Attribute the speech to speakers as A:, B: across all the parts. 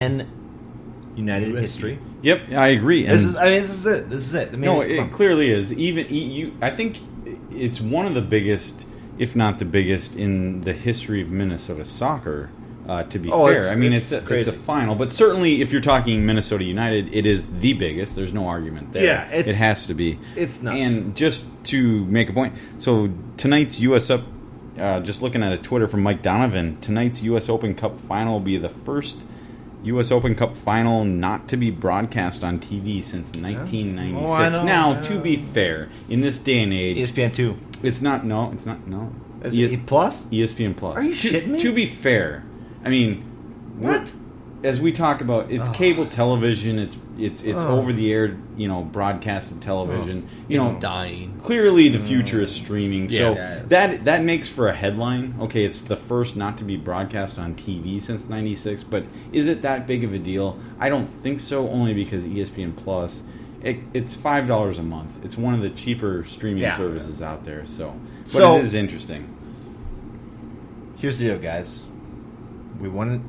A: in United history.
B: Yep, I agree.
A: This is it. This is it. I mean,
B: no, it clearly is. I think it's one of the biggest, if not the biggest, in the history of Minnesota soccer. To be fair, I mean it's a final, but certainly if you're talking Minnesota United, it is the biggest. There's no argument there.
A: Yeah,
B: it has to be.
A: It's nuts.
B: And just to make a point, so tonight's U.S. Up. Just looking at a Twitter from Mike Donovan, tonight's U.S. Open Cup final will be the first U.S. Open Cup final not to be broadcast on TV since 1996.
A: Oh,
B: now, to be fair, in this day and age,
A: ESPN2.
B: It's not. No, it's not. No.
A: Is it Plus?
B: ESPN Plus.
A: Are you shitting me?
B: To be fair, I mean,
A: what?
B: As we talk about, it's cable television. It's over the air, broadcasted television.
C: It's dying.
B: Clearly, the future is streaming.
C: Yeah.
B: So that makes for a headline. Okay, it's the first not to be broadcast on TV since '96. But is it that big of a deal? I don't think so. Only because ESPN Plus, it's $5 a month. It's one of the cheaper streaming services out there. So it is interesting.
A: Here's the deal, guys. We won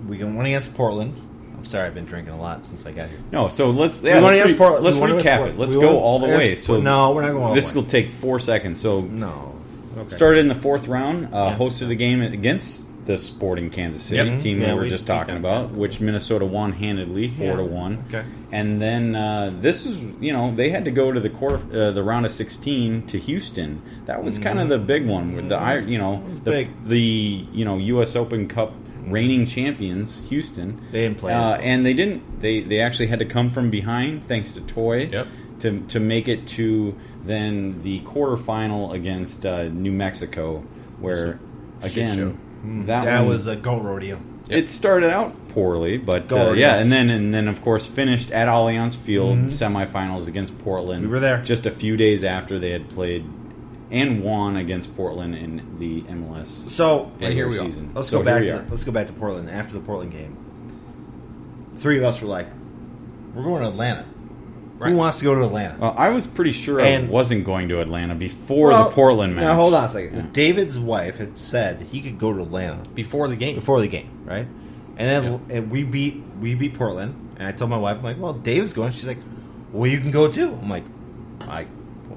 A: against Portland. I'm sorry, I've been drinking a lot since I got here.
B: No, so let's recap it. Let's go all the way. So
A: no, we're not going all the way.
B: This will take 4 seconds. So
A: no, okay.
B: Started in the fourth round. Hosted a game against the Sporting Kansas City team we were just talking about, which Minnesota won handedly, 4-1. Okay, and then this is they had to go to the round of 16 to Houston. That was kind of the big one with the U.S. Open Cup reigning champions, Houston.
A: They didn't play,
B: and they didn't. They actually had to come from behind thanks to Toy to make it to then the quarterfinal against New Mexico, where again that
A: was a goat rodeo.
B: It started out poorly, but and then of course finished at Allianz Field semifinals against Portland.
A: We were there
B: just a few days after they had played and won against Portland in the MLS.
A: So
B: here we season.
A: Let's go back to Portland. After the Portland game, 3 of us were like, "We're going to Atlanta." Right. Who wants to go to Atlanta?
B: Well, I was pretty sure I wasn't going to Atlanta before the Portland match.
A: Now hold on a second. Yeah. David's wife had said he could go to Atlanta
C: before the game.
A: Right? And then we beat Portland. And I told my wife, I'm like, "Well, David's going." She's like, "Well, you can go too." I'm like,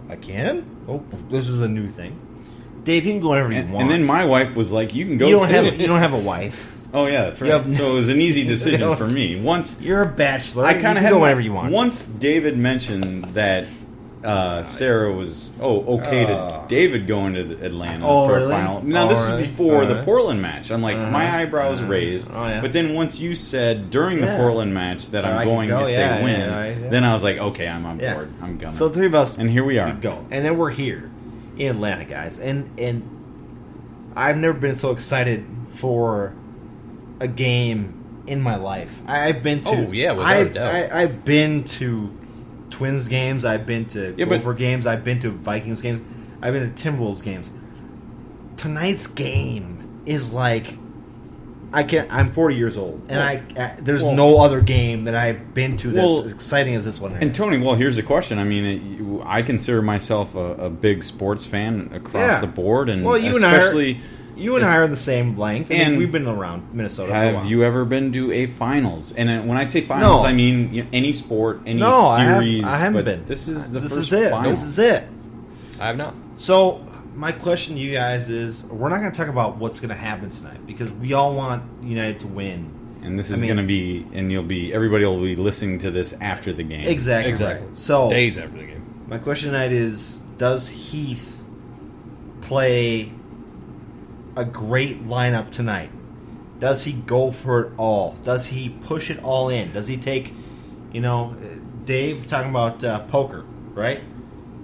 A: I can? Oh, this is a new thing. Dave, you can go wherever you want.
B: And then my wife was like, "You can go."
A: You don't have a wife.
B: Oh yeah, that's right. So it was an easy decision for me. Once
A: you're a bachelor,
B: I kind of had
A: go wherever you want.
B: Once David mentioned that Sarah was to David going to Atlanta for a final. Now this is before the Portland match. I'm like, my eyebrows raised. But then once you said during the Portland match that I'm going if they win, then I was like, okay, I'm on board. I'm going.
A: So 3 of us,
B: and here we are.
A: Go, and then we're here in Atlanta, guys, and I've never been so excited for a game in my life. I've been to. I've been to Twins games. I've been to Gopher games. I've been to Vikings games. I've been to Timberwolves games. Tonight's game is like I'm 40 years old, and there's no other game that I've been to that's as exciting as this one.
B: And Tony, here's the question. I mean, I consider myself a big sports fan across the board, and especially.
A: You and I are in the same length, and we've been around Minnesota for a while.
B: Have you ever been to a finals? And when I say finals, I mean any sport, any series.
A: I haven't been.
B: This is the first final.
A: This is it.
C: I have not.
A: So my question to you guys is: we're not going to talk about what's going to happen tonight because we all want United to win.
B: And this is going to be, and everybody will be listening to this after the game.
A: Exactly. Right. So
C: days after the game.
A: My question tonight is: does Heath play a great lineup tonight? Does he go for it all? Does he push it all in? Does he take, Dave talking about poker, right?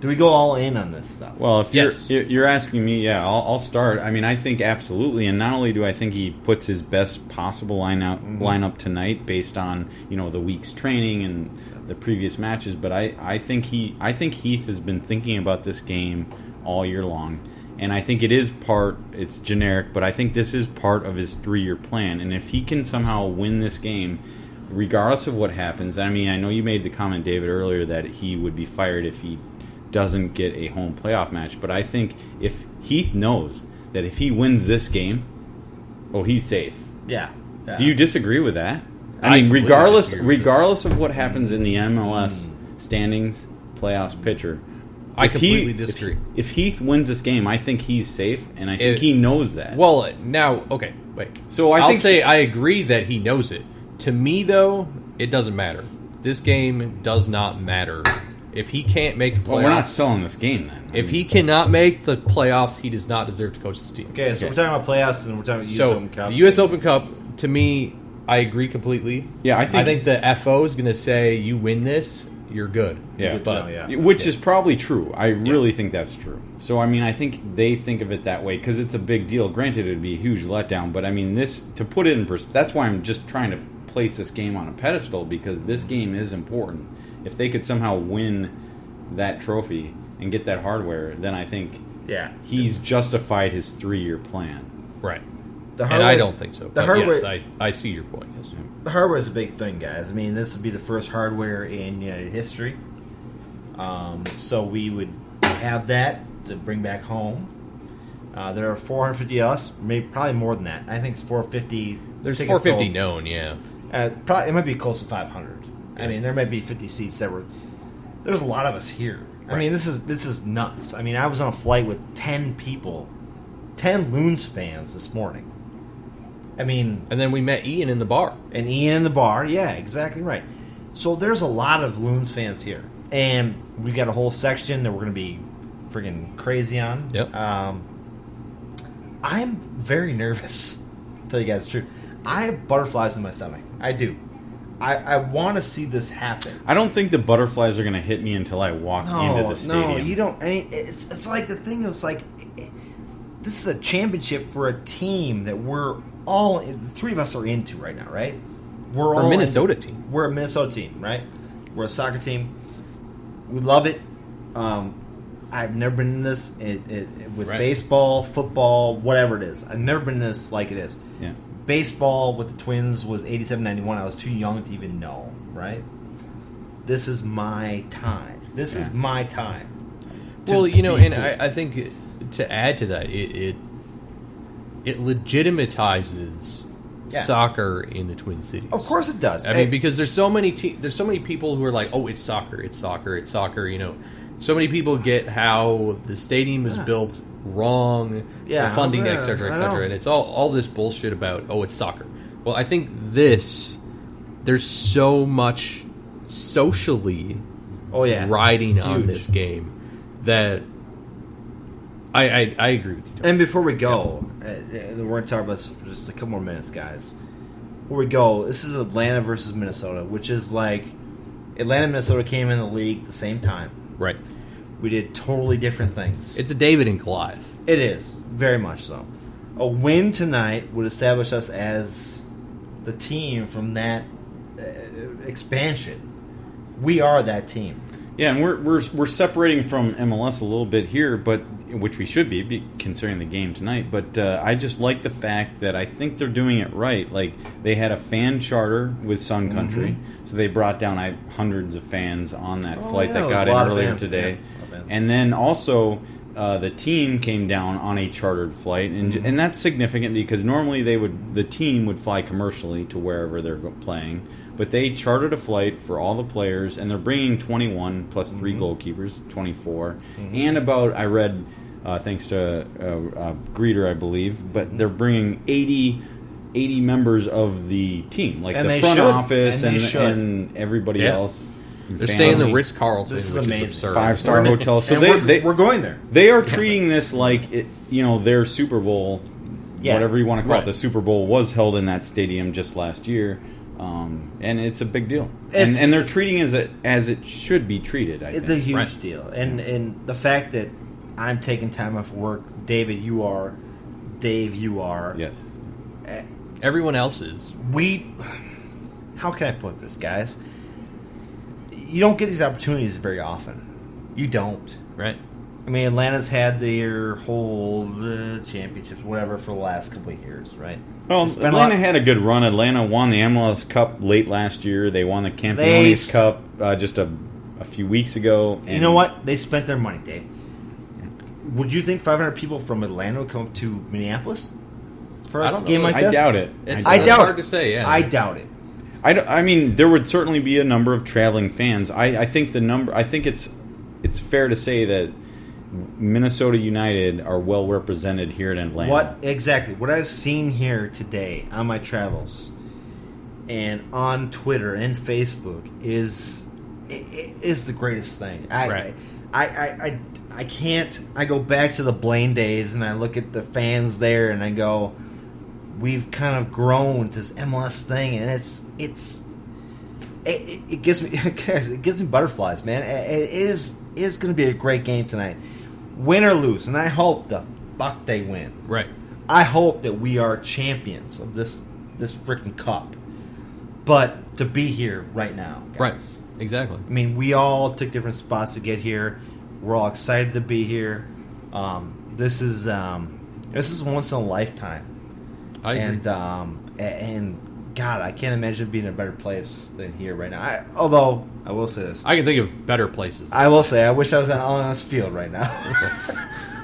A: Do we go all in on this stuff?
B: Well, if you're asking me, I'll start. I mean, I think absolutely, and not only do I think he puts his best possible lineup tonight based on the week's training and the previous matches, but I think Heath has been thinking about this game all year long. And I think it's generic, but I think this is part of his 3-year plan. And if he can somehow win this game, regardless of what happens, I mean, I know you made the comment, David, earlier that he would be fired if he doesn't get a home playoff match. But I think if Heath knows that if he wins this game, he's safe.
A: Yeah.
B: Do you disagree with that? I mean, regardless of what happens in the MLS standings, playoffs picture,
C: I completely disagree.
B: If Heath wins this game, I think he's safe, and I think he knows that.
C: Well, now, okay, wait.
B: So
C: I'll say I agree that he knows it. To me, though, it doesn't matter. This game does not matter. If he can't make the playoffs...
B: Well, we're not selling this game, then.
C: If he cannot make the playoffs, he does not deserve to coach this team.
A: Okay, so we're talking about playoffs, and we're talking about U.S. Open Cup.
C: The U.S. Open Cup, to me, I agree completely.
B: Yeah, I
C: think the FO is going to say, you win this, you're good.
B: Yeah,
A: but,
B: which is probably true. I really think that's true. So, I mean, I think they think of it that way because it's a big deal. Granted, it would be a huge letdown, but I mean, this to put it in perspective, that's why I'm just trying to place this game on a pedestal because this game is important. If they could somehow win that trophy and get that hardware, then I think he's justified his 3-year plan.
C: Right. And I don't think so. But yes, I see your point. Yes.
A: The hardware is a big thing, guys. I mean, this would be the first hardware in United history. So we would have that to bring back home. There are 450 us, maybe probably more than that. I think it's 450.
C: There's 450 sold. Known, yeah.
A: Probably it might be close to 500. Yeah. I mean, there might be 50 seats that were. There's a lot of us here. Right. I mean, this is nuts. I mean, I was on a flight with 10 people, 10 Loons fans this morning. I mean...
C: And then we met Ian in the bar.
A: And Ian in the bar, yeah, exactly right. So there's a lot of Loons fans here. And we got a whole section that we're going to be friggin' crazy on.
C: Yep.
A: I'm very nervous, to tell you guys the truth. I have butterflies in my stomach. I do. I want to see this happen.
B: I don't think the butterflies are going to hit me until I walk into the stadium.
A: No, you don't. I mean, it's like the thing of like, this is a championship for a team that we're all, the three of us are into right now, right? We're all
C: a Minnesota team.
A: We're a Minnesota team, right? We're a soccer team. We love it. I've never been in this with baseball, football, whatever it is. I've never been in this like it is.
B: Yeah.
A: Baseball with the Twins was 87-91. I was too young to even know, right? This is my time. This is my time.
C: Well, you know, and I think to add to that, it legitimatizes soccer in the Twin Cities.
A: Of course it does.
C: I mean, because there's so many people who are like, oh, it's soccer, it's soccer, it's soccer. You know, so many people get how the stadium is built wrong, the funding, et cetera, and it's all this bullshit about, oh, it's soccer. Well, I think there's so much socially riding on this game that I agree with you.
A: And before we go, we're going to talk about this for just a couple more minutes, guys. Before we go, this is Atlanta versus Minnesota, which is like Atlanta and Minnesota came in the league at the same time.
C: Right.
A: We did totally different things.
C: It's a David and Goliath.
A: It is, very much so. A win tonight would establish us as the team from that expansion. We are that team.
B: Yeah, and we're separating from MLS a little bit here, but which we should be considering the game tonight. But I just like the fact that I think they're doing it right. Like they had a fan charter with Sun Country, so they brought down hundreds of fans on that flight that got in earlier today. And then also the team came down on a chartered flight, and that's significant because normally the team would fly commercially to wherever they're playing. But they chartered a flight for all the players, and they're bringing 21 plus 3 goalkeepers, 24. And I read, thanks to Greeter, I believe, but they're bringing 80 members of the team, like the front office and everybody else.
C: They're staying in the Ritz-Carlton,
A: which is
C: amazing.
B: 5-star hotel. So
A: we're going there.
B: They are treating this like their Super Bowl, whatever you want to call it. The Super Bowl was held in that stadium just last year. And it's a big deal, and they're treating it as it should be treated. I think.
A: It's a huge deal, and the fact that I'm taking time off work, David, you are, Dave, you are,
B: yes,
C: everyone else is.
A: How can I put this, guys? You don't get these opportunities very often. You don't,
C: right?
A: I mean, Atlanta's had their whole championships, whatever, for the last couple of years, right?
B: Well, Atlanta had a good run. Atlanta won the MLS Cup late last year. They won the Campeones Cup just a few weeks ago. And
A: you know what? They spent their money, Dave. Would you think 500 people from Atlanta would come to Minneapolis for a game like this?
B: I doubt it.
C: I doubt hard to say, yeah.
A: I doubt it.
B: I mean, there would certainly be a number of traveling fans. I think it's fair to say that Minnesota United are well represented here in Atlanta.
A: What I've seen here today on my travels and on Twitter and Facebook is the greatest thing. I can't. I go back to the Blaine days and I look at the fans there and I go, we've kind of grown to this MLS thing, and it gives me butterflies, man. It is going to be a great game tonight, win or lose, and I hope the fuck they win.
C: Right.
A: I hope that we are champions of this freaking cup, but to be here right now, guys.
C: Right. Exactly.
A: I mean, we all took different spots to get here. We're all excited to be here. This is once in a lifetime.
C: I agree.
A: And God, I can't imagine being in a better place than here right now. Although I will say this,
C: I can think of better places.
A: I will say I wish I was at Allianz Field right now.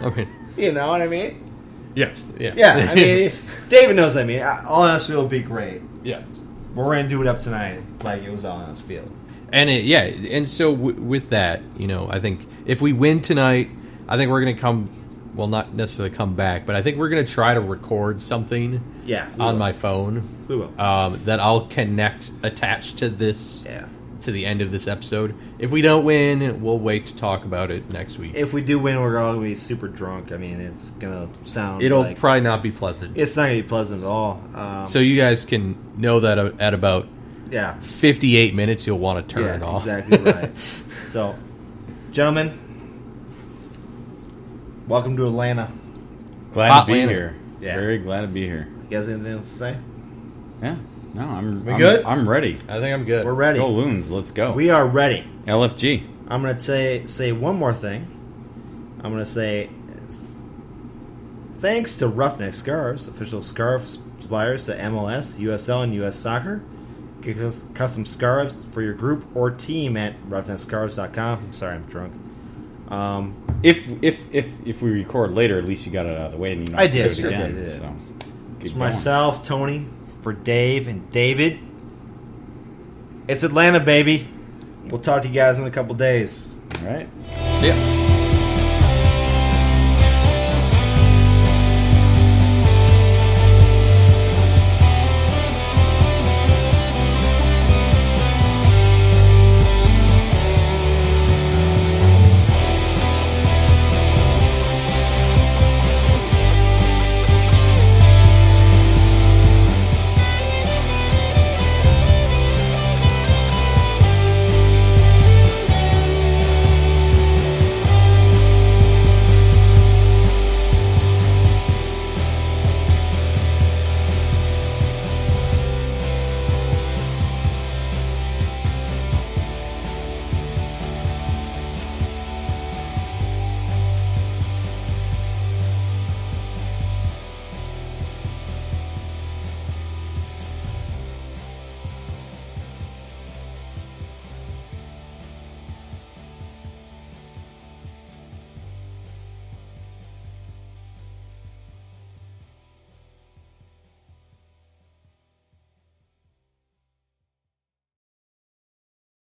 C: Okay.
A: You know what I mean?
C: Yes. Yeah.
A: Yeah. I mean, David knows what I mean. Allianz Field would be great.
C: Yes.
A: We're gonna do it up tonight like it was Allianz Field.
C: And and so with that, I think if we win tonight, I think we're going to come. Well, not necessarily come back, but I think we're going to try to record something. On my phone.
A: We will.
C: That I'll attach to this. Yeah. To the end of this episode. If we don't win, we'll wait to talk about it next week.
A: If we do win, we're all going to be super drunk. I mean, it's going to sound.
C: It'll probably not be pleasant.
A: It's not going to be pleasant at all.
C: So you guys can know that at about. 58 minutes, you'll want to turn it off.
A: Exactly right. So, gentlemen, welcome to Atlanta.
B: Glad to be here. Yeah. Very glad to be here.
A: You guys anything else to say?
B: Yeah. No, I'm
A: good?
B: I'm ready.
C: I think I'm good.
A: We're ready.
B: Go Loons. Let's go.
A: We are ready.
B: LFG.
A: I'm going to say one more thing. I'm going to say thanks to Roughneck Scarves, official scarf suppliers to MLS, USL, and US Soccer. Get custom scarves for your group or team at roughneckscarves.com. I'm sorry, I'm drunk.
B: If we record later, at least you got it out of the way. And you know
A: I did.
B: Do it again,
A: So.
B: It's
A: for myself, Tony, for Dave and David. It's Atlanta, baby. We'll talk to you guys in a couple days.
B: All right.
C: See ya.